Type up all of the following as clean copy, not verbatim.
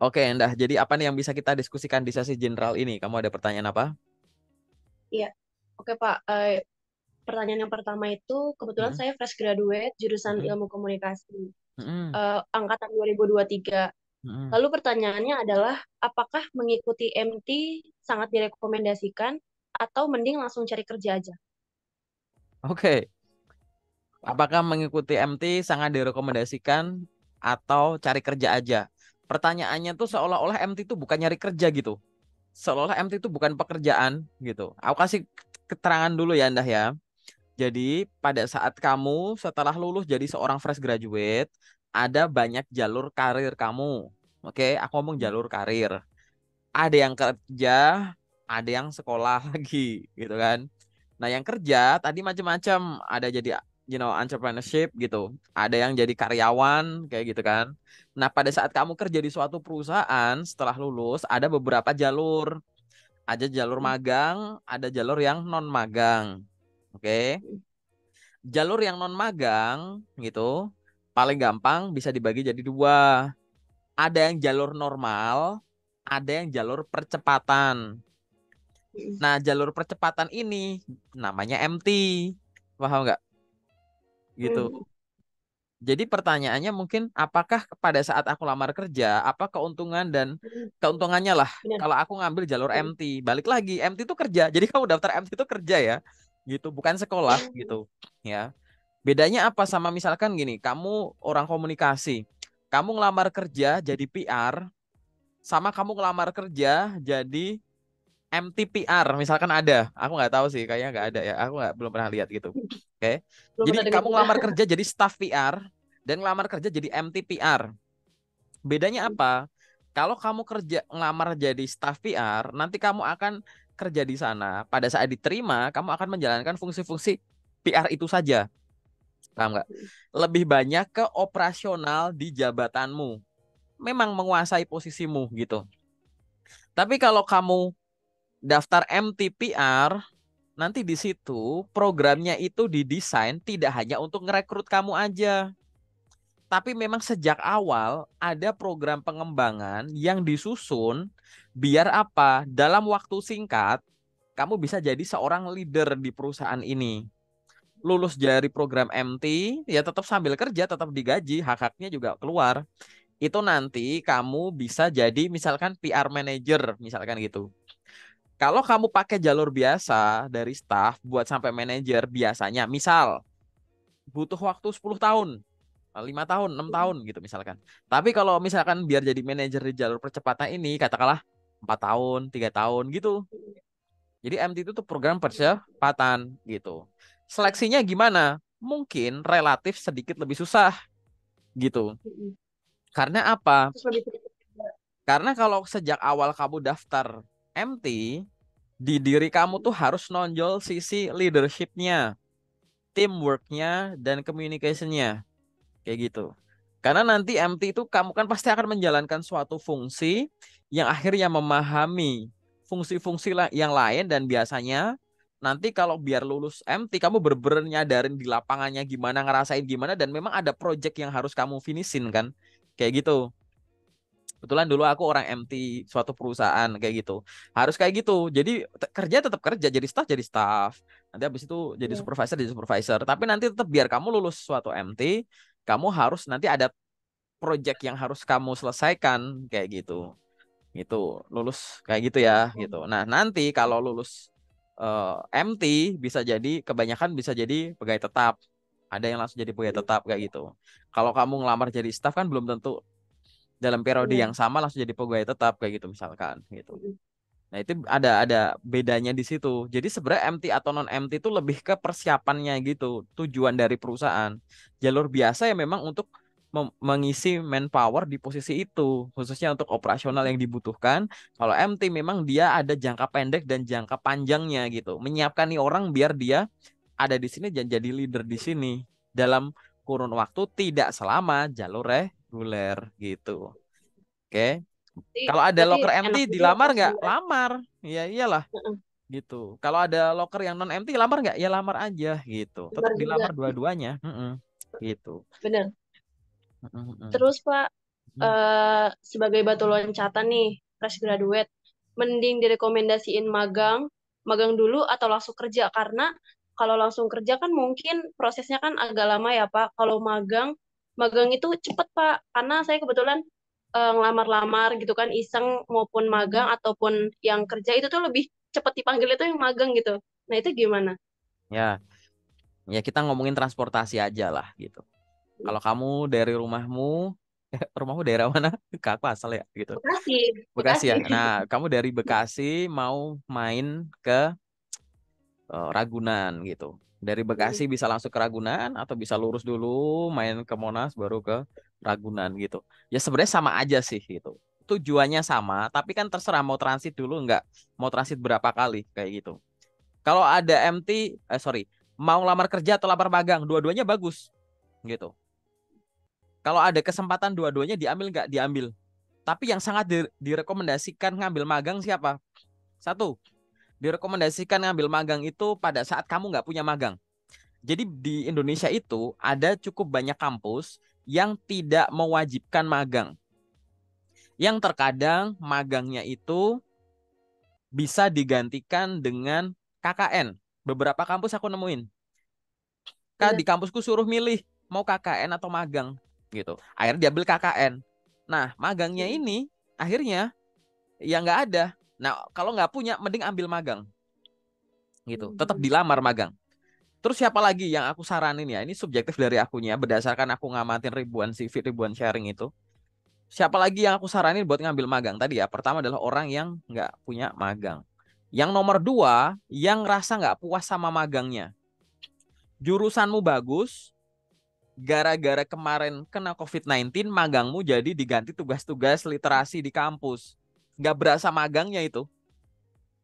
Oke, Endah. Jadi apa nih yang bisa kita diskusikan di sesi general ini? Kamu ada pertanyaan apa? Iya, oke Pak. Pertanyaan yang pertama itu, kebetulan Mm-mm, saya fresh graduate jurusan mm-mm, Ilmu Komunikasi, mm-mm, angkatan 2023. mm-mm. Lalu pertanyaannya adalah, apakah mengikuti MT sangat direkomendasikan atau mending langsung cari kerja aja? Oke. Apakah mengikuti MT sangat direkomendasikan atau cari kerja aja? Pertanyaannya tuh seolah-olah MT itu bukan nyari kerja gitu. Seolah-olah MT itu bukan pekerjaan gitu. Aku kasih keterangan dulu ya, Endah ya. Jadi pada saat kamu setelah lulus jadi seorang fresh graduate, ada banyak jalur karir kamu. Oke, aku ngomong jalur karir. Ada yang kerja, ada yang sekolah lagi, gitu kan. Nah, yang kerja tadi macam-macam, ada jadi entrepreneurship gitu. Ada yang jadi karyawan kayak gitu kan. Nah, pada saat kamu kerja di suatu perusahaan setelah lulus, ada beberapa jalur. Ada jalur magang, ada jalur yang non magang. Oke. Jalur yang non magang gitu paling gampang bisa dibagi jadi dua. Ada yang jalur normal, ada yang jalur percepatan. Nah, jalur percepatan ini namanya MT. Paham nggak? Gitu. Jadi pertanyaannya mungkin apakah pada saat aku lamar kerja, apa keuntungan dan keuntungannya lah Benar. kalau aku ngambil jalur MT. Balik lagi, MT itu kerja. Jadi kamu daftar MT itu kerja ya. Gitu, bukan sekolah gitu. Ya. Bedanya apa sama misalkan gini, kamu orang komunikasi. Kamu ngelamar kerja jadi PR sama kamu ngelamar kerja jadi MTPR misalkan ada. Aku nggak tahu sih, kayaknya nggak ada ya. Aku belum pernah lihat gitu. Oke. Belum Jadi pernah dengar kamu juga. ngelamar kerja jadi staff PR dan ngelamar kerja jadi MTPR. Bedanya apa? Kalau kamu kerja ngelamar jadi staff PR, nanti kamu akan kerja di sana. Pada saat diterima, kamu akan menjalankan fungsi-fungsi PR itu saja. Paham nggak? Lebih banyak ke operasional di jabatanmu. Memang menguasai posisimu gitu. Tapi kalau kamu daftar MTPR, nanti di situ programnya itu didesain tidak hanya untuk ngerekrut kamu aja, tapi memang sejak awal ada program pengembangan yang disusun biar apa? Dalam waktu singkat kamu bisa jadi seorang leader di perusahaan ini. Lulus dari program MT, ya tetap sambil kerja, tetap digaji, hak-haknya juga keluar. Itu nanti kamu bisa jadi misalkan PR manager, misalkan gitu. Kalau kamu pakai jalur biasa dari staff buat sampai manajer biasanya, misal butuh waktu 10 tahun, 5 tahun, 6 tahun gitu misalkan. Tapi kalau misalkan biar jadi manajer di jalur percepatan ini, katakanlah 4 tahun, 3 tahun gitu. Jadi MT itu tuh program percepatan gitu. Seleksinya gimana? Mungkin relatif sedikit lebih susah gitu. Karena apa? Terus lebih sedikit. Karena kalau sejak awal kamu daftar MT, di diri kamu tuh harus nonjol sisi leadershipnya, teamworknya, dan communicationnya. Kayak gitu. Karena nanti MT itu kamu kan pasti akan menjalankan suatu fungsi yang akhirnya memahami fungsi-fungsi yang lain dan biasanya nanti kalau biar lulus MT kamu bener-bener nyadarin di lapangannya gimana, ngerasain gimana dan memang ada project yang harus kamu finishin kan. Kayak gitu. Kebetulan dulu aku orang MT suatu perusahaan kayak gitu. Harus kayak gitu. Jadi kerja tetap kerja, jadi staff jadi staff. Nanti habis itu Iya. jadi supervisor. Tapi nanti tetap biar kamu lulus suatu MT, kamu harus nanti ada project yang harus kamu selesaikan kayak gitu. Gitu. Lulus kayak gitu ya, gitu. Nah, nanti kalau lulus MT bisa jadi kebanyakan bisa jadi pegawai tetap. Ada yang langsung jadi pegawai tetap kayak gitu. Kalau kamu ngelamar jadi staff kan belum tentu dalam periode Benar. yang sama langsung jadi pegawai tetap kayak gitu misalkan gitu. Nah, itu ada bedanya di situ. Jadi sebenarnya MT atau non MT itu lebih ke persiapannya gitu, tujuan dari perusahaan. Jalur biasa ya memang untuk mengisi manpower di posisi itu, khususnya untuk operasional yang dibutuhkan. Kalau MT memang dia ada jangka pendek dan jangka panjangnya gitu. Menyiapkan nih orang biar dia ada di sini dan jadi leader di sini dalam kurun waktu tidak selama jalur reguler gitu. Oke. Kalau ada Berarti loker MT enak juga ya dilamar Pak nggak? sebenarnya. Lamar. Ya iyalah Heeh. gitu. Kalau ada loker yang non MT lamar nggak? Ya lamar aja gitu. Tetap Benar juga. dilamar dua-duanya. Gitu. Benar. Mm-mm. Terus Pak, sebagai batu loncatan nih, fresh graduate, mending direkomendasiin magang, magang dulu atau langsung kerja? Karena kalau langsung kerja kan mungkin prosesnya kan agak lama ya Pak. Kalau magang, magang itu cepet Pak. Karena saya kebetulan ngelamar-lamar gitu kan, iseng maupun magang ataupun yang kerja itu tuh lebih cepet dipanggil itu yang magang gitu. Nah itu gimana? Ya, ya kita ngomongin transportasi aja lah gitu. Kalau kamu dari rumahmu, rumahmu daerah mana? Ke aku asal ya gitu. Bekasi, Bekasi Bekasi. ya. Nah, kamu dari Bekasi mau main ke Ragunan gitu. Dari Bekasi bisa langsung ke Ragunan atau bisa lurus dulu main ke Monas baru ke Ragunan gitu. Ya sebenarnya sama aja sih gitu. Tujuannya sama, tapi kan terserah mau transit dulu nggak, mau transit berapa kali kayak gitu. Kalau ada MT, sorry, mau lamar kerja atau lamar magang, dua-duanya bagus gitu. Kalau ada kesempatan dua-duanya diambil nggak diambil. Tapi yang sangat direkomendasikan ngambil magang siapa? Satu, direkomendasikan ngambil magang itu pada saat kamu nggak punya magang. Jadi di Indonesia itu ada cukup banyak kampus yang tidak mewajibkan magang. Yang terkadang magangnya itu bisa digantikan dengan KKN. Beberapa kampus aku nemuin. Kak, Benar. di kampusku suruh milih mau KKN atau magang gitu. Akhirnya diambil KKN. Nah, magangnya ini akhirnya ya nggak ada. Nah, kalau nggak punya, mending ambil magang gitu. Tetap dilamar magang. Terus siapa lagi yang aku saranin ya? Ini subjektif dari akunya, berdasarkan aku ngamatin ribuan CV, ribuan sharing itu. Siapa lagi yang aku saranin buat ngambil magang tadi ya? Pertama adalah orang yang nggak punya magang. Yang nomor dua, yang rasa nggak puas sama magangnya. Jurusanmu bagus, gara-gara kemarin kena COVID-19, magangmu jadi diganti tugas-tugas literasi di kampus. Nggak berasa magangnya itu.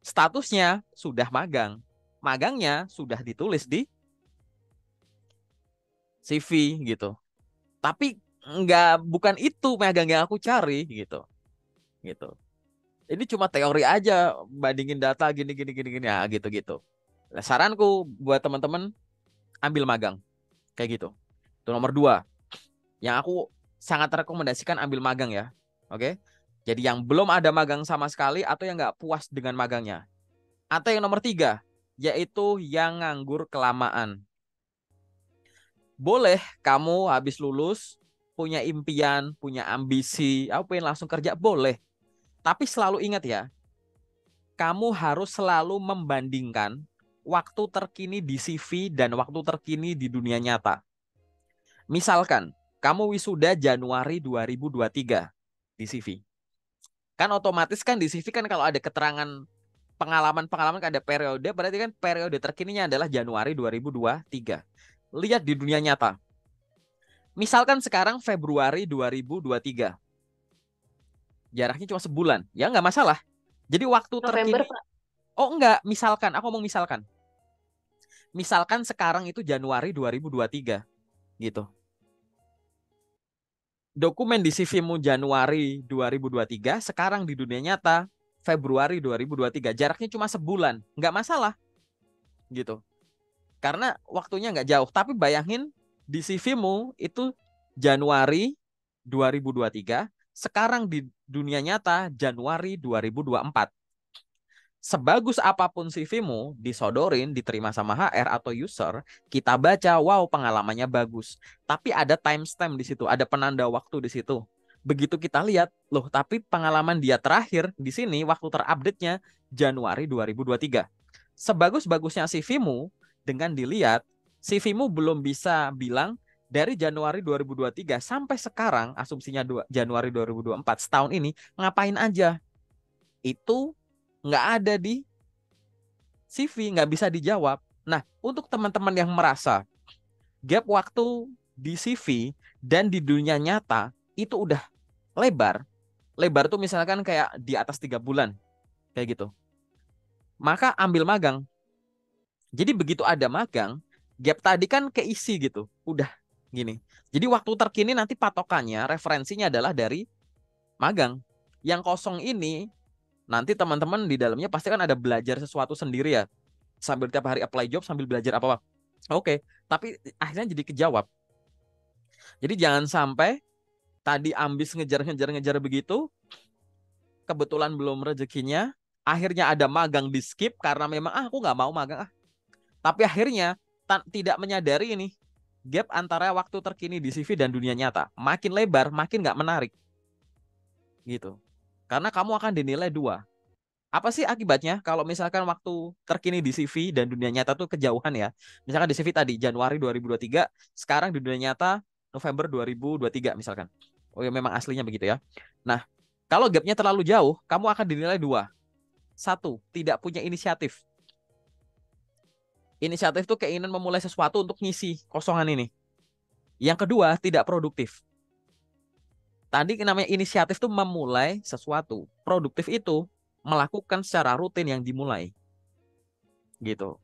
Statusnya sudah magang. Magangnya sudah ditulis di CV gitu. Tapi bukan itu magang yang aku cari gitu. Gitu. Ini cuma teori aja, bandingin data gini gini gini gini ya gitu-gitu. Nah, saranku buat teman-teman ambil magang kayak gitu. Itu nomor dua. Yang aku sangat rekomendasikan ambil magang ya. Oke. Jadi yang belum ada magang sama sekali atau yang nggak puas dengan magangnya. Atau yang nomor tiga, yaitu yang nganggur kelamaan. Boleh kamu habis lulus punya impian, punya ambisi, aku pengen langsung kerja, boleh. Tapi selalu ingat ya, kamu harus selalu membandingkan waktu terkini di CV dan waktu terkini di dunia nyata. Misalkan, kamu wisuda Januari 2023 di CV. Kan otomatis kan di CV kan kalau ada keterangan pengalaman-pengalaman ada periode, berarti kan periode terkininya adalah Januari 2023. Lihat di dunia nyata. Misalkan sekarang Februari 2023. Jaraknya cuma sebulan. Ya nggak masalah. Jadi waktu November, terkini. Pak. Oh enggak, misalkan. Aku mau misalkan. Misalkan sekarang itu Januari 2023. Gitu. Dokumen di CV-mu Januari 2023. Sekarang di dunia nyata Februari 2023. Jaraknya cuma sebulan. Nggak masalah. Gitu. Karena waktunya nggak jauh. Tapi bayangin di CV-mu itu Januari 2023. Sekarang di dunia nyata Januari 2024. Sebagus apapun CV-mu, disodorin, diterima sama HR atau user, kita baca, wow pengalamannya bagus. Tapi ada timestamp di situ, ada penanda waktu di situ. Begitu kita lihat, loh tapi pengalaman dia terakhir di sini, waktu terupdate-nya Januari 2023. Sebagus-bagusnya CV-mu, dengan dilihat, CV-mu belum bisa bilang dari Januari 2023 sampai sekarang, asumsinya Januari 2024, setahun ini, ngapain aja. Itu nggak ada di CV, nggak bisa dijawab. Nah, untuk teman-teman yang merasa gap waktu di CV dan di dunia nyata itu udah lebar, lebar tuh misalkan kayak di atas 3 bulan, kayak gitu. Maka ambil magang. Jadi begitu ada magang, gap tadi kan keisi gitu, udah gini. Jadi waktu terkini nanti patokannya, referensinya adalah dari magang. Yang kosong ini nanti teman-teman di dalamnya pasti kan ada belajar sesuatu sendiri ya. Sambil tiap hari apply job sambil belajar apa. Oke, tapi akhirnya jadi kejawab. Jadi jangan sampai tadi ambis ngejar begitu, kebetulan belum rezekinya, akhirnya ada magang di skip karena memang aku nggak mau magang. Tapi akhirnya tidak menyadari ini gap antara waktu terkini di CV dan dunia nyata. Makin lebar, makin nggak menarik. Gitu. Karena kamu akan dinilai dua. Apa sih akibatnya kalau misalkan waktu terkini di CV dan dunia nyata tuh kejauhan ya. Misalkan di CV tadi Januari 2023, sekarang di dunia nyata November 2023 misalkan. Oh ya memang aslinya begitu ya. Nah, kalau gapnya terlalu jauh, kamu akan dinilai dua. Satu, tidak punya inisiatif. Inisiatif tuh keinginan memulai sesuatu untuk ngisi kosongan ini. Yang kedua, tidak produktif. Tadi namanya inisiatif tuh memulai sesuatu. Produktif itu melakukan secara rutin yang dimulai. Gitu.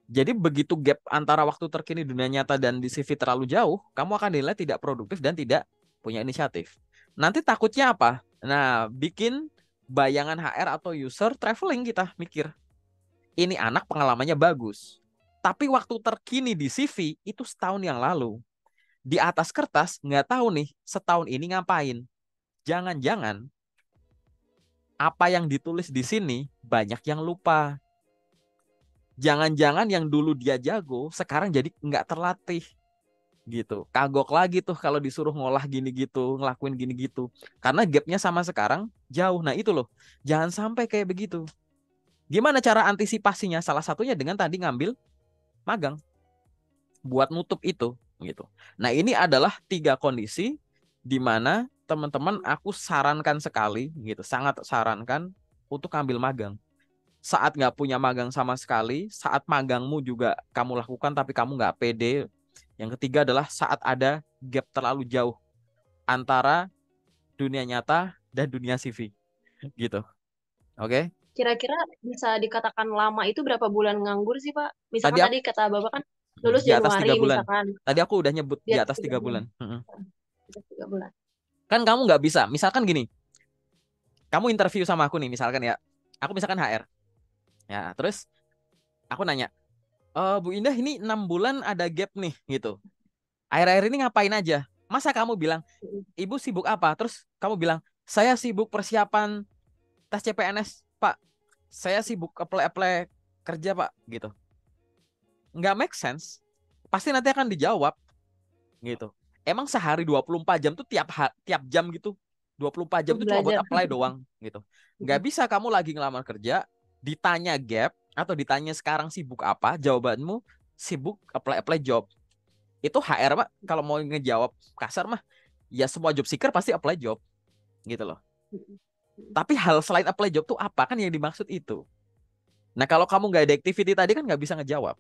Jadi begitu gap antara waktu terkini dunia nyata dan di CV terlalu jauh, kamu akan dinilai tidak produktif dan tidak punya inisiatif. Nanti takutnya apa? Nah, bikin bayangan HR atau user traveling kita mikir. Ini anak pengalamannya bagus. Tapi waktu terkini di CV itu setahun yang lalu. Di atas kertas nggak tahu nih setahun ini ngapain. Jangan-jangan apa yang ditulis di sini banyak yang lupa. Jangan-jangan yang dulu dia jago sekarang jadi nggak terlatih gitu. Kagok lagi tuh kalau disuruh ngolah gini gitu, ngelakuin gini gitu. Karena gapnya sama sekarang jauh. Nah itu loh, jangan sampai kayak begitu. Gimana cara antisipasinya? Salah satunya dengan tadi ngambil magang buat nutup itu gitu. Nah ini adalah tiga kondisi di mana teman-teman aku sarankan sekali gitu, sangat sarankan untuk ambil magang. Saat nggak punya magang sama sekali, saat magangmu juga kamu lakukan tapi kamu nggak pede. Yang ketiga adalah saat ada gap terlalu jauh antara dunia nyata dan dunia CV gitu. Oke. Kira-kira bisa dikatakan lama itu berapa bulan nganggur sih, Pak? Tadi Misalkan aku tadi kata Bapak kan lulus di atas Januari 3 bulan. misalkan, Tadi aku udah nyebut di di atas atas tiga tiga bulan. bulan. Di atas 3 bulan. Kan kamu nggak bisa. Misalkan gini, kamu interview sama aku nih, misalkan ya. Aku misalkan HR. Ya, terus aku nanya, Bu Indah ini 6 bulan ada gap nih gitu. Akhir-akhir ini ngapain aja? Masa kamu bilang, Ibu sibuk apa? Terus kamu bilang, saya sibuk persiapan tes CPNS, Pak. Saya sibuk apply-apply kerja, Pak. Gitu. Nggak make sense. Pasti nanti akan dijawab. Gitu. Emang sehari 24 jam tuh tiap jam gitu. 24 jam tuh cuma buat Belajar. apply doang. Gitu. Nggak bisa kamu lagi ngelamar kerja, ditanya gap, atau ditanya sekarang sibuk apa, jawabanmu sibuk apply-apply job. Itu HR, Pak. Kalau mau ngejawab kasar mah, ya semua job seeker pasti apply job. Gitu loh. Tapi hal selain apply job tuh apa kan yang dimaksud itu? Nah kalau kamu nggak ada activity tadi kan nggak bisa ngejawab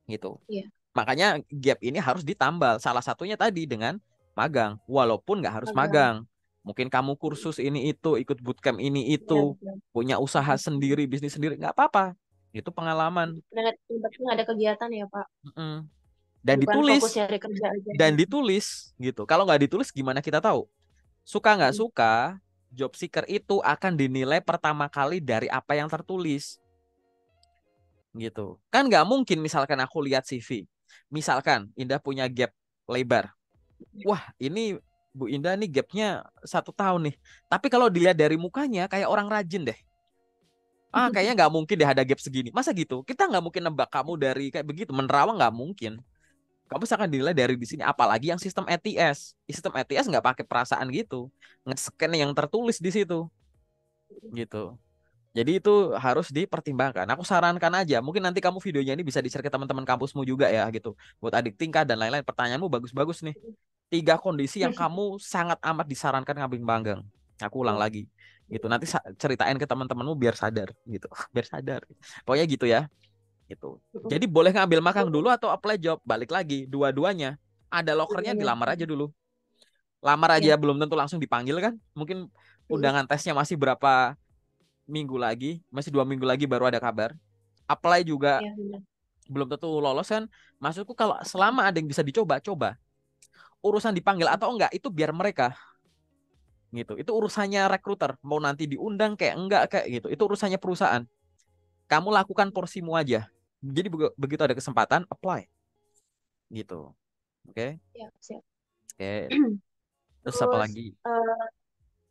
gitu. Iya, Makanya gap ini harus ditambal. Salah satunya tadi dengan magang. Walaupun nggak harus magang. magang. Mungkin kamu kursus ini itu, ikut bootcamp ini Iya, itu, betul. punya usaha sendiri, bisnis sendiri, nggak apa-apa. Itu pengalaman. Yang penting ada kegiatan ya, Pak. Mm-mm. Dan Bukan fokus ditulis, nyari kerja aja. gitu. Kalau nggak ditulis gimana kita tahu? Suka nggak suka, job seeker itu akan dinilai pertama kali dari apa yang tertulis. Gitu. Kan nggak mungkin misalkan aku lihat CV. Misalkan Indah punya gap lebar. Wah, ini Bu Indah nih gapnya 1 tahun nih. Tapi kalau dilihat dari mukanya kayak orang rajin deh. Kayaknya nggak mungkin deh ada gap segini. Masa gitu? Kita nggak mungkin nebak kamu dari kayak begitu. Menerawang nggak mungkin. Kamu akan dinilai dari di sini. Apalagi yang sistem ATS. Sistem ATS nggak pakai perasaan gitu. Nge-scan yang tertulis di situ. Gitu. Jadi itu harus dipertimbangkan. Aku sarankan aja, mungkin nanti kamu videonya ini bisa di-share ke teman-teman kampusmu juga ya gitu. Buat adik tingkat dan lain-lain. Pertanyaanmu bagus-bagus nih. Tiga kondisi yang kamu sangat amat disarankan ngambil magang. Aku ulang lagi. Gitu. Nanti ceritain ke teman-temanmu biar sadar gitu. Biar sadar. Pokoknya gitu ya. Gitu. Jadi boleh ngambil magang dulu atau apply job. Balik lagi, dua-duanya. Ada lokernya dilamar aja dulu. Lamar aja Iya, belum tentu langsung dipanggil kan. Mungkin undangan tesnya masih berapa minggu lagi, masih 2 minggu lagi baru ada kabar. Apply juga iya benar. belum tentu lolos kan. Maksudku kalau selama ada yang bisa dicoba, coba. Urusan dipanggil atau enggak itu biar mereka gitu. Itu urusannya rekruter. Mau nanti diundang kayak enggak kayak gitu. Itu urusannya perusahaan. Kamu lakukan porsimu aja. Jadi begitu ada kesempatan, apply gitu. Oke. Iya, siap. Oke. Terus apa Terus lagi? eh,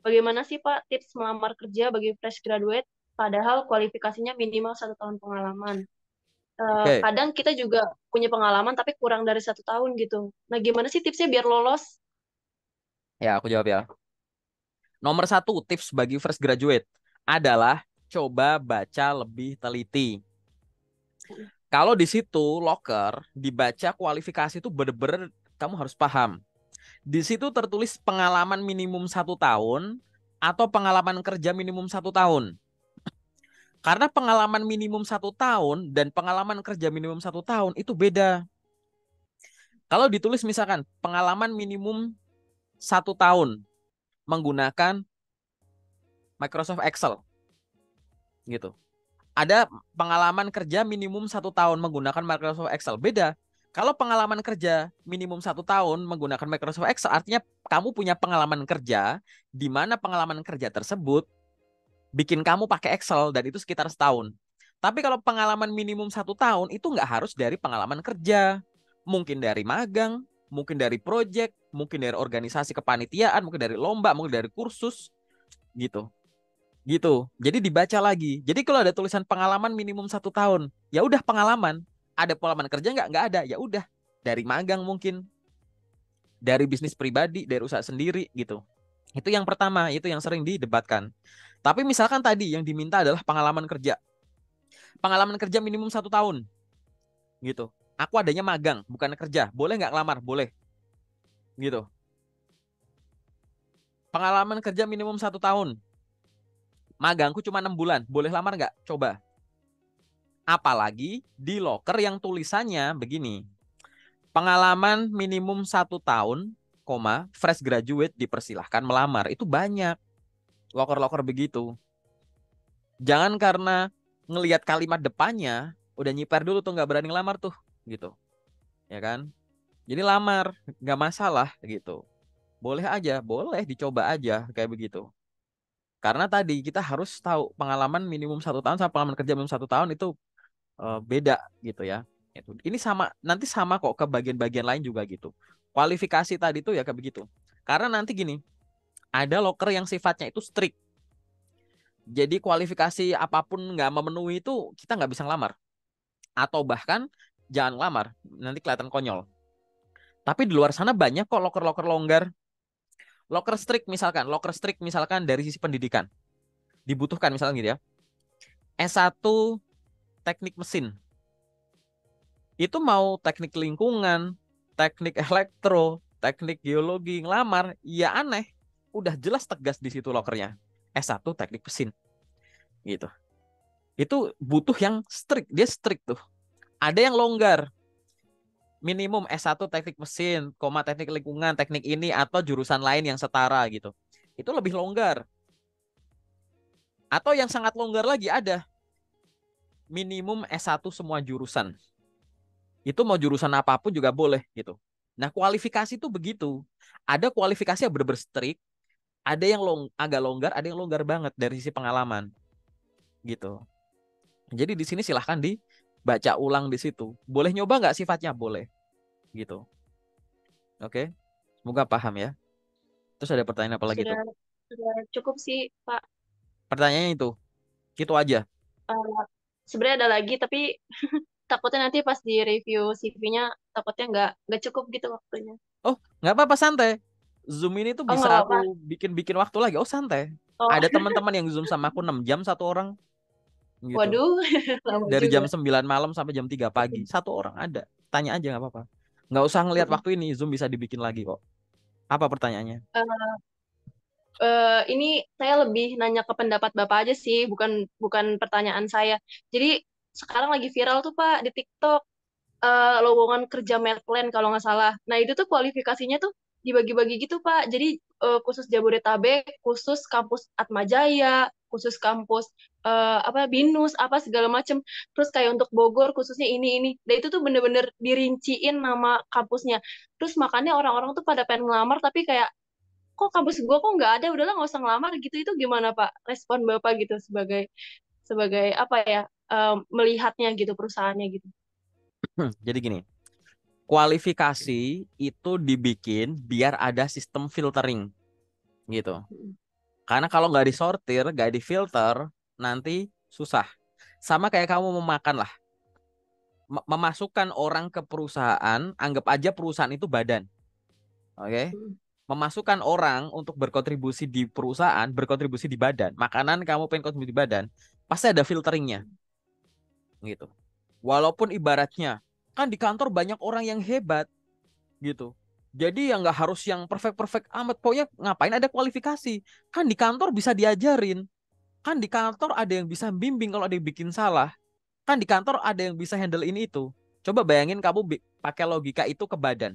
bagaimana sih Pak tips melamar kerja bagi fresh graduate padahal kualifikasinya minimal 1 tahun pengalaman? Oke, Kadang kita juga punya pengalaman tapi kurang dari 1 tahun gitu. Nah, gimana sih tipsnya biar lolos? ya aku jawab ya. Nomor satu tips bagi fresh graduate adalah coba baca lebih teliti. Kalau di situ loker dibaca kualifikasi itu bener-bener kamu harus paham. Di situ tertulis pengalaman minimum 1 tahun atau pengalaman kerja minimum 1 tahun. Karena pengalaman minimum 1 tahun dan pengalaman kerja minimum 1 tahun itu beda. Kalau ditulis misalkan pengalaman minimum 1 tahun menggunakan Microsoft Excel gitu. Ada pengalaman kerja minimum 1 tahun menggunakan Microsoft Excel. Beda. Kalau pengalaman kerja minimum 1 tahun menggunakan Microsoft Excel, artinya kamu punya pengalaman kerja, di mana pengalaman kerja tersebut bikin kamu pakai Excel dan itu sekitar setahun. Tapi kalau pengalaman minimum 1 tahun itu nggak harus dari pengalaman kerja, mungkin dari magang, mungkin dari project, mungkin dari organisasi kepanitiaan, mungkin dari lomba, mungkin dari kursus, gitu. Gitu. Jadi dibaca lagi. Jadi kalau ada tulisan pengalaman minimum 1 tahun, ya udah pengalaman. Ada pengalaman kerja nggak? Nggak ada. Ya udah. Dari magang mungkin, dari bisnis pribadi, dari usaha sendiri gitu. Itu yang pertama, itu yang sering didebatkan. Tapi misalkan tadi yang diminta adalah pengalaman kerja. Pengalaman kerja minimum 1 tahun gitu. Aku adanya magang, bukan kerja. Boleh nggak ngelamar? Boleh gitu. Pengalaman kerja minimum 1 tahun. Magangku cuma 6 bulan. Boleh lamar nggak? Coba. Apalagi di loker yang tulisannya begini. Pengalaman minimum 1 tahun, fresh graduate dipersilahkan melamar. Itu banyak loker-loker begitu. Jangan karena ngelihat kalimat depannya, udah nyiper dulu tuh nggak berani ngelamar tuh, gitu. Ya kan? Jadi lamar, nggak masalah gitu. Boleh aja, boleh dicoba aja kayak begitu. Karena tadi kita harus tahu pengalaman minimum 1 tahun sama pengalaman kerja minimum 1 tahun itu beda gitu ya. Itu. Ini sama nanti sama kok ke bagian-bagian lain juga gitu. Kualifikasi tadi tuh ya kayak begitu. Karena nanti gini, ada loker yang sifatnya itu strict. Jadi kualifikasi apapun nggak memenuhi itu kita nggak bisa ngelamar. Atau bahkan jangan ngelamar, nanti kelihatan konyol. Tapi di luar sana banyak kok loker-loker longgar. Loker strict misalkan dari sisi pendidikan. Dibutuhkan misalkan gitu ya. S1 teknik mesin. Itu mau teknik lingkungan, teknik elektro, teknik geologi, ngelamar, ya aneh. Udah jelas tegas di situ lokernya. S1 teknik mesin gitu. Itu butuh yang strict, dia strict tuh. Ada yang longgar, minimum S1 teknik mesin, teknik lingkungan, teknik ini atau jurusan lain yang setara gitu. Itu lebih longgar. Atau yang sangat longgar lagi ada minimum S1 semua jurusan. Itu mau jurusan apapun juga boleh gitu. Nah, kualifikasi itu begitu. Ada kualifikasi yang benar-benar strict, ada yang agak longgar, ada yang longgar banget dari sisi pengalaman gitu. Jadi di sini silahkan dibaca ulang di situ. Boleh nyoba nggak sifatnya? Boleh gitu. Oke, semoga paham ya. Terus ada pertanyaan apa lagi Sudah tuh? sudah cukup sih Pak. Pertanyaannya itu aja. Eh, Sebenarnya ada lagi tapi takutnya nanti pas di review CV-nya takutnya nggak cukup gitu waktunya. Oh, nggak apa-apa santai. Zoom ini tuh Oh, bisa nggak aku apa-apa. bikin-bikin waktu lagi. Oh, santai. Oh, Ada teman-teman yang Zoom sama aku 6 jam satu orang gitu. waduh, Ya, lama dari jam juga. 9 malam sampai jam 3 pagi. Satu orang ada. Tanya aja nggak apa-apa. Nggak usah ngelihat Mm-mm. waktu ini. Zoom bisa dibikin lagi kok. Apa pertanyaannya? Eh, ini saya lebih nanya ke pendapat Bapak aja sih, bukan bukan pertanyaan saya. Jadi sekarang lagi viral tuh Pak di TikTok, lowongan kerja Medland kalau nggak salah. Nah itu tuh kualifikasinya tuh dibagi-bagi gitu Pak. Jadi khusus Jabodetabek, khusus kampus Atmajaya, khusus kampus apa Binus, apa segala macem. Terus kayak untuk Bogor khususnya ini. Dan itu tuh bener-bener dirinciin nama kampusnya. Terus makanya orang-orang tuh pada pengen ngelamar tapi kayak kok kampus gua kok nggak ada, udahlah nggak usah ngelamar gitu. Itu gimana Pak respon Bapak gitu sebagai sebagai apa ya, melihatnya gitu perusahaannya gitu. Jadi gini. kualifikasi itu dibikin biar ada sistem filtering gitu. Karena kalau nggak disortir, nggak difilter, nanti susah. Sama kayak kamu memakan lah. Memasukkan orang ke perusahaan, anggap aja perusahaan itu badan. Oke? Mm. Memasukkan orang untuk berkontribusi di perusahaan, berkontribusi di badan. Makanan kamu pengen kontribusi di badan, pasti ada filteringnya gitu. Walaupun ibaratnya kan di kantor banyak orang yang hebat gitu. Jadi ya nggak harus yang perfect-perfect amat. Pokoknya ngapain ada kualifikasi. Kan di kantor bisa diajarin. Kan di kantor ada yang bisa bimbing kalau ada yang bikin salah. Kan di kantor ada yang bisa handle ini itu. Coba bayangin kamu pakai logika itu ke badan.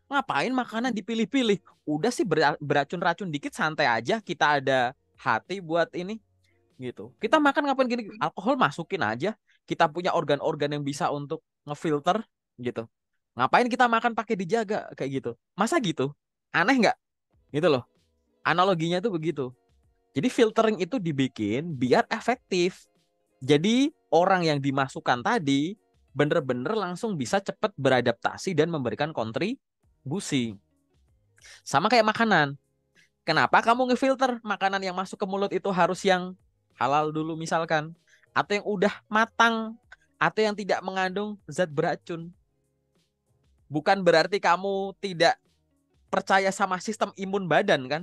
Ngapain makanan dipilih-pilih? Udah sih beracun-racun dikit santai aja. Kita ada hati buat ini gitu. Kita makan ngapain gini? Alkohol masukin aja. Kita punya organ-organ yang bisa untuk ngefilter gitu. Ngapain kita makan pakai dijaga kayak gitu? Masa gitu? Aneh nggak? Gitu loh. Analoginya tuh begitu. Jadi filtering itu dibikin biar efektif. Jadi orang yang dimasukkan tadi bener-bener langsung bisa cepat beradaptasi dan memberikan kontribusi. Sama kayak makanan. Kenapa kamu ngefilter makanan yang masuk ke mulut itu harus yang halal dulu misalkan, atau yang udah matang, atau yang tidak mengandung zat beracun? Bukan berarti kamu tidak percaya sama sistem imun badan kan,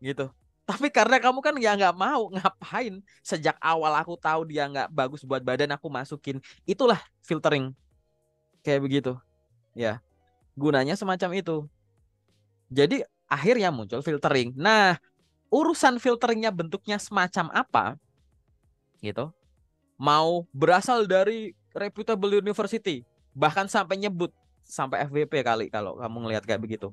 gitu. Tapi karena kamu kan ya nggak mau, ngapain? Sejak awal aku tahu dia nggak bagus buat badan, aku masukin. Itulah filtering kayak begitu, ya. Gunanya semacam itu. Jadi akhirnya muncul filtering. Nah, urusan filteringnya bentuknya semacam apa gitu, mau berasal dari reputable university, bahkan sampai nyebut sampai FWP kali kalau kamu ngelihat kayak begitu.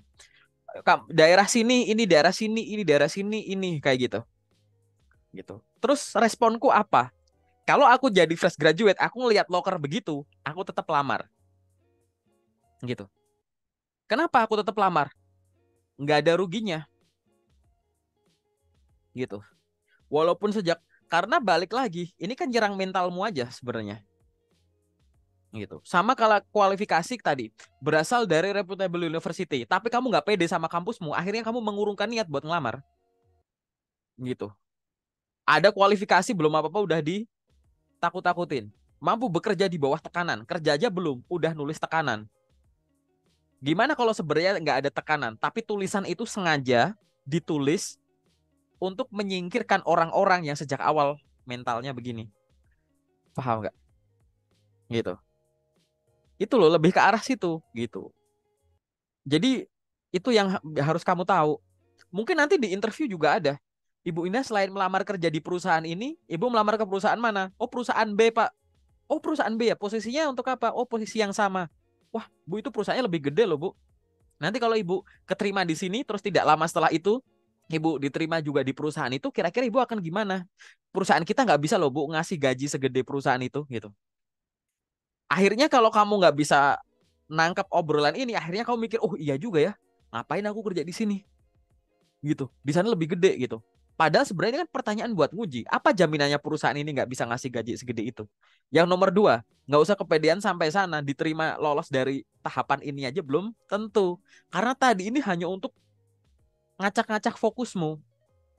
Daerah sini ini, daerah sini ini, daerah sini ini, kayak gitu gitu. Terus responku apa? Kalau aku jadi fresh graduate, aku ngelihat loker begitu, aku tetap lamar gitu. Kenapa aku tetap lamar? Nggak ada ruginya gitu. Walaupun sejak, karena balik lagi, ini kan nyerang mentalmu aja sebenarnya gitu. Sama kalau kualifikasi tadi berasal dari reputable university, tapi kamu nggak pede sama kampusmu, akhirnya kamu mengurungkan niat buat ngelamar gitu. Ada kualifikasi belum apa-apa udah ditakut-takutin. Mampu bekerja di bawah tekanan, kerja aja belum, udah nulis tekanan. Gimana kalau sebenarnya nggak ada tekanan, tapi tulisan itu sengaja ditulis untuk menyingkirkan orang-orang yang sejak awal mentalnya begini. Paham nggak? Gitu. Itu loh lebih ke arah situ gitu. Jadi itu yang harus kamu tahu. Mungkin nanti di interview juga ada. Ibu Indah selain melamar kerja di perusahaan ini, Ibu melamar ke perusahaan mana? Oh, perusahaan B, Pak. Oh, perusahaan B ya. Posisinya untuk apa? Oh, posisi yang sama. Wah, Bu, itu perusahaannya lebih gede loh, Bu. Nanti kalau Ibu keterima di sini, terus tidak lama setelah itu, Ibu diterima juga di perusahaan itu, kira-kira Ibu akan gimana? Perusahaan kita nggak bisa loh, Bu, ngasih gaji segede perusahaan itu, gitu. Akhirnya kalau kamu nggak bisa nangkep obrolan ini, akhirnya kamu mikir, oh iya juga ya, ngapain aku kerja di sini? Gitu. Di sana lebih gede gitu. Padahal sebenarnya ini kan pertanyaan buat nguji. Apa jaminannya perusahaan ini nggak bisa ngasih gaji segede itu? Yang nomor dua, nggak usah kepedean sampai sana. Diterima lolos dari tahapan ini aja belum tentu. Karena tadi ini hanya untuk ngacak-ngacak fokusmu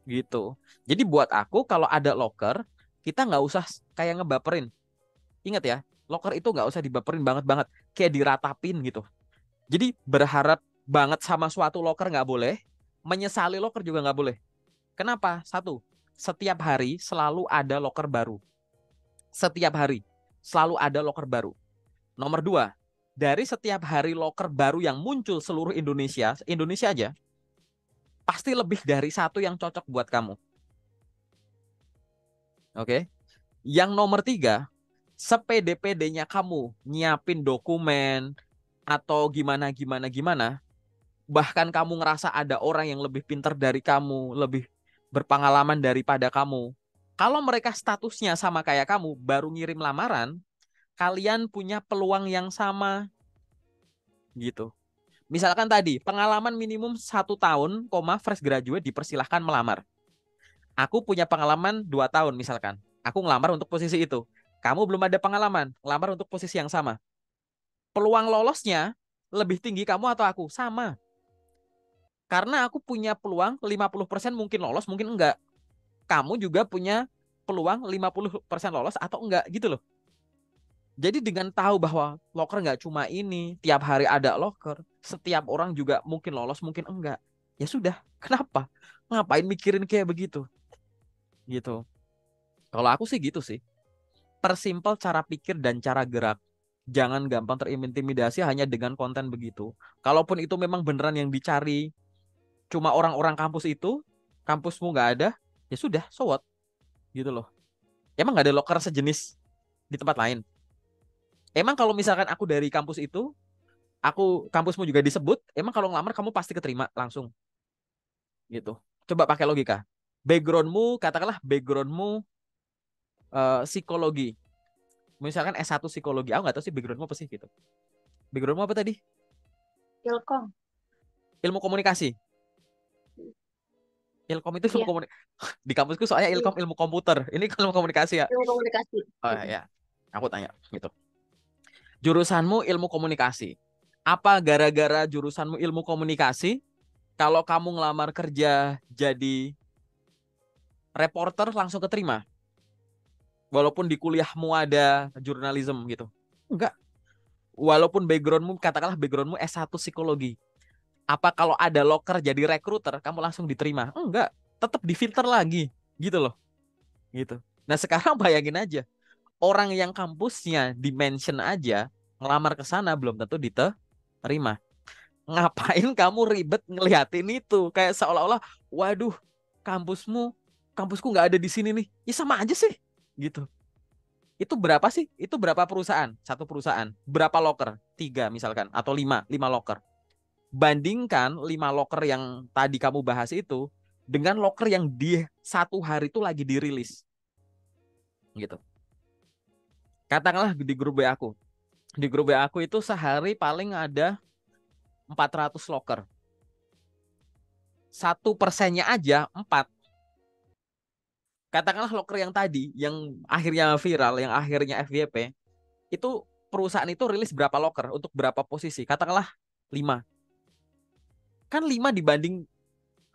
gitu. Jadi buat aku kalau ada loker, kita nggak usah kayak ngebaperin. Ingat ya, loker itu nggak usah dibaperin banget-banget. Kayak diratapin gitu. Jadi berharap banget sama suatu loker nggak boleh. Menyesali loker juga nggak boleh. Kenapa? Satu, setiap hari selalu ada loker baru. Setiap hari selalu ada loker baru. Nomor dua, dari setiap hari loker baru yang muncul seluruh Indonesia, Indonesia aja, pasti lebih dari satu yang cocok buat kamu. Oke? Yang nomor tiga, sepede-pedenya kamu nyiapin dokumen atau gimana, bahkan kamu ngerasa ada orang yang lebih pintar dari kamu, lebih berpengalaman daripada kamu. Kalau mereka statusnya sama kayak kamu, baru ngirim lamaran, kalian punya peluang yang sama gitu. Misalkan tadi, pengalaman minimum 1 tahun, fresh graduate dipersilahkan melamar. Aku punya pengalaman 2 tahun misalkan. Aku ngelamar untuk posisi itu. Kamu belum ada pengalaman, ngelamar untuk posisi yang sama. Peluang lolosnya lebih tinggi kamu atau aku? Sama. Karena aku punya peluang 50% mungkin lolos, mungkin enggak. Kamu juga punya peluang 50% lolos atau enggak gitu loh. Jadi dengan tahu bahwa loker nggak cuma ini, tiap hari ada loker, setiap orang juga mungkin lolos, mungkin enggak. Ya sudah, kenapa? Ngapain mikirin kayak begitu? Gitu. Kalau aku sih gitu sih. Persimpel cara pikir dan cara gerak. Jangan gampang terintimidasi hanya dengan konten begitu. Kalaupun itu memang beneran yang dicari, cuma orang-orang kampus itu, kampusmu nggak ada, ya sudah, so what? Gitu loh. Emang nggak ada loker sejenis di tempat lain? Emang kalau misalkan aku dari kampus itu, aku kampusmu juga disebut, emang kalau ngelamar kamu pasti keterima langsung gitu. Coba pakai logika. Backgroundmu, katakanlah backgroundmu psikologi. Misalkan S1 psikologi. Aku nggak tahu sih backgroundmu apa sih gitu. Backgroundmu apa tadi? Ilkom. Ilmu komunikasi. Ilkom itu ilmu Iya, komunikasi. Di kampusku soalnya iya. ilkom ilmu komputer. Ini ilmu komunikasi ya. Ilmu komunikasi. Oh ya, aku tanya gitu. Jurusanmu ilmu komunikasi. Apa gara-gara jurusanmu ilmu komunikasi, kalau kamu ngelamar kerja jadi reporter langsung keterima? Walaupun di kuliahmu ada jurnalisme gitu. Enggak. Walaupun backgroundmu, katakanlah backgroundmu S1 psikologi. Apa kalau ada loker jadi recruiter, kamu langsung diterima? Enggak. Tetap difilter lagi. Gitu loh. Gitu. Nah sekarang bayangin aja. Orang yang kampusnya dimention aja, ngelamar ke sana belum tentu diterima. Ngapain kamu ribet ngeliatin itu? Kayak seolah-olah, waduh, kampusmu, kampusku nggak ada di sini nih. Ya sama aja sih. Gitu. Itu berapa sih? Itu berapa perusahaan? Satu perusahaan. Berapa loker? Tiga misalkan. Atau lima. Lima loker. Bandingkan lima loker yang tadi kamu bahas itu dengan loker yang di satu hari itu lagi dirilis. Gitu. Katakanlah di grup WA aku. Di grup WA aku itu sehari paling ada 400 loker. 1%-nya aja 4. Katakanlah loker yang tadi, yang akhirnya viral, yang akhirnya FYP, itu perusahaan itu rilis berapa loker untuk berapa posisi? Katakanlah 5. Kan 5 dibanding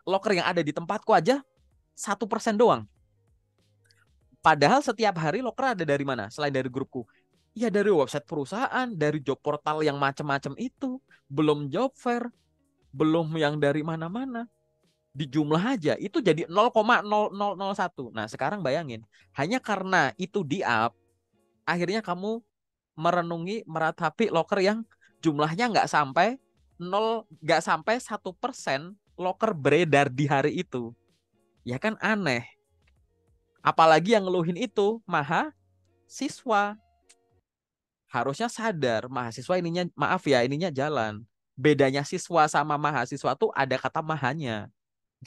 loker yang ada di tempatku aja 1% doang. Padahal setiap hari loker ada dari mana? Selain dari grupku. Ya dari website perusahaan, dari job portal yang macam-macam itu. Belum job fair, belum yang dari mana-mana. Di jumlah aja itu jadi 0,0001. Nah sekarang bayangin. Hanya karena itu di-up, akhirnya kamu merenungi, meratapi loker yang jumlahnya nggak sampai 1% loker beredar di hari itu. Ya kan aneh. Apalagi yang ngeluhin itu mahasiswa. Harusnya sadar mahasiswa ininya, maaf ya, ininya jalan. Bedanya siswa sama mahasiswa tuh ada kata mahanya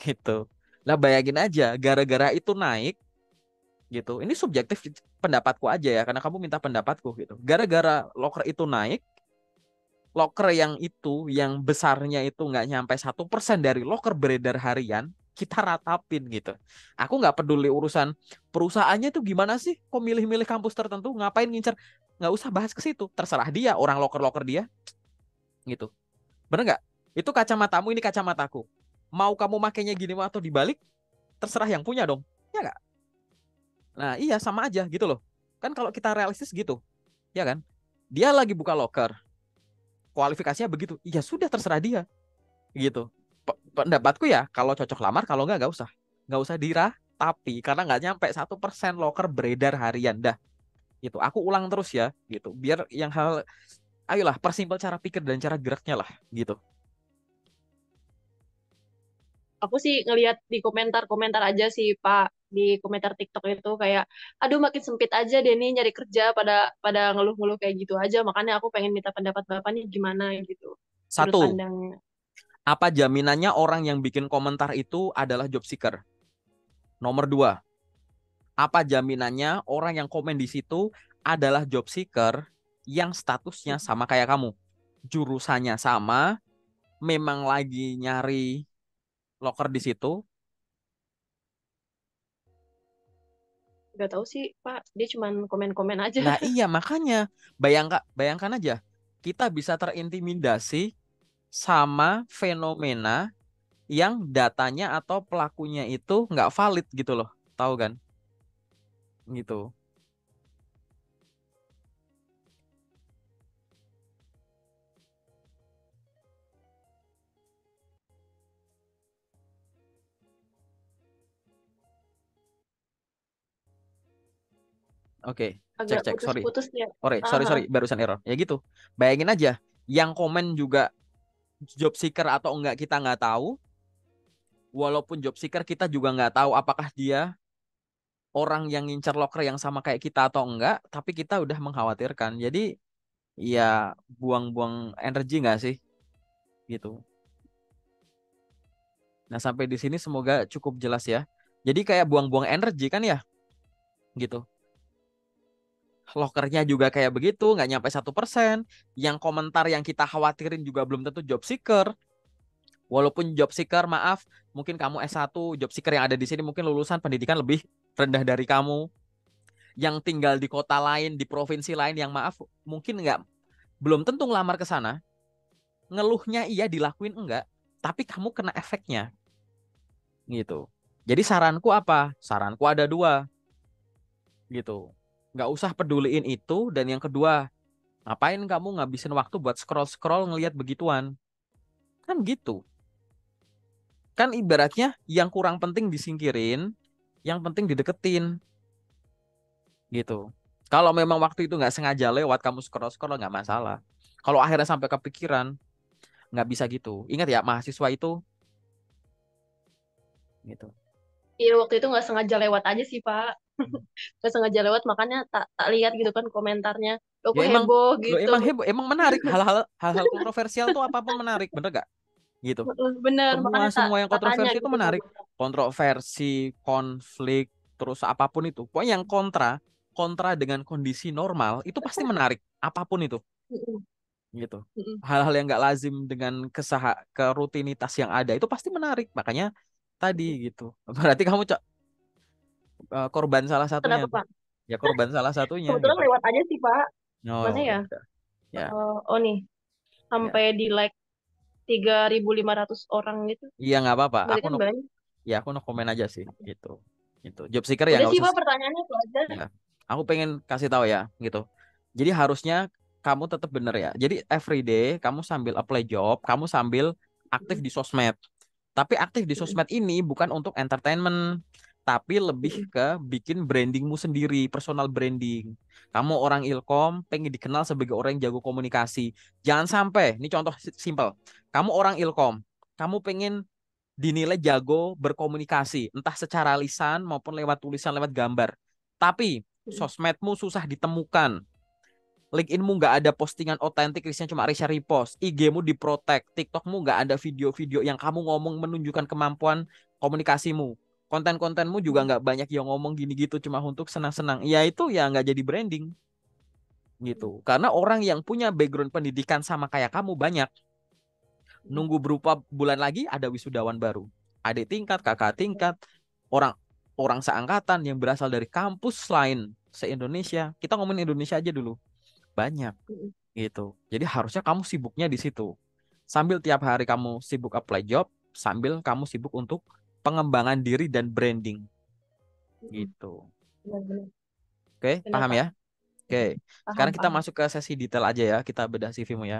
gitu. Nah bayangin aja gara-gara itu naik gitu. Ini subjektif pendapatku aja ya karena kamu minta pendapatku gitu. Gara-gara loker itu naik, loker yang itu yang besarnya itu nggak nyampe 1% dari loker beredar harian, kita ratapin gitu. Aku nggak peduli urusan perusahaannya itu gimana sih, kok milih-milih kampus tertentu, ngapain ngincer, nggak usah bahas ke situ, terserah dia, orang loker-loker dia gitu. Bener nggak? Itu kacamatamu, ini kacamataku. Mau kamu makainya gini atau dibalik, terserah yang punya dong, ya nggak? Nah iya sama aja gitu loh. Kan kalau kita realistis gitu, ya kan? Dia lagi buka loker, kualifikasinya begitu, ya sudah terserah dia gitu. Pendapatku ya kalau cocok lamar, kalau nggak usah dirah, tapi karena nggak nyampe 1% loker beredar harian dah gitu. Aku ulang terus ya gitu, biar yang hal, ayolah persimpel cara pikir dan cara geraknya lah gitu. Aku sih ngelihat di komentar-komentar aja sih Pak, di komentar TikTok itu kayak aduh makin sempit aja deh nih nyari kerja, pada pada ngeluh-ngeluh kayak gitu aja, makanya aku pengen minta pendapat Bapak nih gimana gitu sudut Satu, pandangnya. apa jaminannya orang yang bikin komentar itu adalah job seeker? Nomor dua, apa jaminannya orang yang komen di situ adalah job seeker yang statusnya sama kayak kamu, jurusannya sama, memang lagi nyari loker di situ. Gak tahu sih Pak, dia cuman komen-komen aja. Lah iya makanya bayangkan bayangkan aja. kita bisa terintimidasi sama fenomena yang datanya atau pelakunya itu nggak valid gitu loh. Tahu kan? Gitu. Oke, cek Agak cek. Sorry. putus-putus ya. Sorry, sorry, Aha. sorry. Barusan error. Ya gitu. Bayangin aja, yang komen juga job seeker atau enggak kita nggak tahu. Walaupun job seeker kita juga nggak tahu apakah dia orang yang ngincer loker yang sama kayak kita atau enggak. Tapi kita udah mengkhawatirkan. Jadi ya buang-buang energi nggak sih? Gitu. Nah sampai di sini semoga cukup jelas ya. Jadi kayak buang-buang energi kan ya? Gitu. Lokernya juga kayak begitu, nggak nyampe 1%. Yang komentar yang kita khawatirin juga belum tentu job seeker. Walaupun job seeker, maaf, mungkin kamu S1, job seeker yang ada di sini mungkin lulusan pendidikan lebih rendah dari kamu. Yang tinggal di kota lain, di provinsi lain yang maaf, mungkin nggak, belum tentu ngelamar ke sana. Ngeluhnya iya, dilakuin enggak. Tapi kamu kena efeknya, gitu. Jadi saranku apa? Saranku ada dua, gitu. Nggak usah peduliin itu. Dan yang kedua, ngapain kamu ngabisin waktu buat scroll-scroll ngelihat begituan? Kan gitu. Kan ibaratnya yang kurang penting disingkirin, yang penting dideketin gitu. Kalau memang waktu itu nggak sengaja lewat kamu scroll-scroll nggak masalah. Kalau akhirnya sampai kepikiran, nggak bisa gitu. Ingat ya mahasiswa itu gitu. Iya, waktu itu nggak sengaja lewat aja sih, Pak. Nggak sengaja lewat, makanya tak tak lihat gitu kan komentarnya. Loh, Ya kok emang heboh lo gitu. emang heboh, emang menarik hal-hal kontroversial tuh apapun menarik, bener gak? Gitu. Bener, Semua makanya tak semua yang tak tanya kontroversi itu gitu menarik. sama Bapak. Kontroversi, konflik, terus apapun itu. Pokoknya yang kontra dengan kondisi normal itu pasti menarik, apapun itu. Mm-mm, Gitu. mm-mm. Hal-hal yang nggak lazim dengan kerutinitas yang ada itu pasti menarik. Makanya tadi gitu. Berarti kamu korban salah satunya Kenapa, tuh. Pak? Ya korban salah satunya Kebetulan gitu. lewat aja sih, Pak. Mana Oh ya? ya udah. Ya, Oh nih, ya. sampai di like 3.500 orang gitu. Iya nggak apa-apa. Berarti kan banyak. Aku no komen aja sih gitu. Gitu. Job seeker ya Udah nggak sih, usah. Pak, pertanyaannya itu aja. Ya. Aku pengen kasih tahu ya gitu. Jadi harusnya kamu tetap bener ya. Jadi everyday kamu sambil apply job, kamu sambil aktif Mm-mm, di sosmed. Tapi aktif di mm-mm, sosmed ini bukan untuk entertainment, tapi lebih mm-mm, ke bikin brandingmu sendiri, personal branding. Kamu orang Ilkom, pengen dikenal sebagai orang yang jago komunikasi. Jangan sampai, ini contoh simpel. Kamu orang Ilkom, kamu pengen dinilai jago berkomunikasi, entah secara lisan maupun lewat tulisan, lewat gambar. Tapi mm-mm, sosmedmu susah ditemukan. LinkedIn-mu nggak ada postingan otentik, isinya cuma share repost. IG-mu diprotek, TikTok-mu nggak ada video-video yang kamu ngomong menunjukkan kemampuan komunikasimu. Konten-kontenmu juga mm-mm, nggak banyak yang ngomong gini gitu cuma untuk senang-senang. Ya itu ya nggak jadi branding gitu. Karena orang yang punya background pendidikan sama kayak kamu banyak. mm-mm, Nunggu berupa bulan lagi ada wisudawan baru. Adik tingkat, kakak tingkat, orang orang seangkatan yang berasal dari kampus lain se-Indonesia. Kita ngomongin Indonesia aja dulu. Banyak mm-mm, gitu. Jadi harusnya kamu sibuknya di situ. Sambil tiap hari kamu sibuk apply job, sambil kamu sibuk untuk pengembangan diri dan branding mm-mm. gitu. Benar-benar. Oke, Benar, paham Pak. ya? Oke. Paham, Sekarang kita paham. masuk ke sesi detail aja ya. Kita bedah CV-mu ya.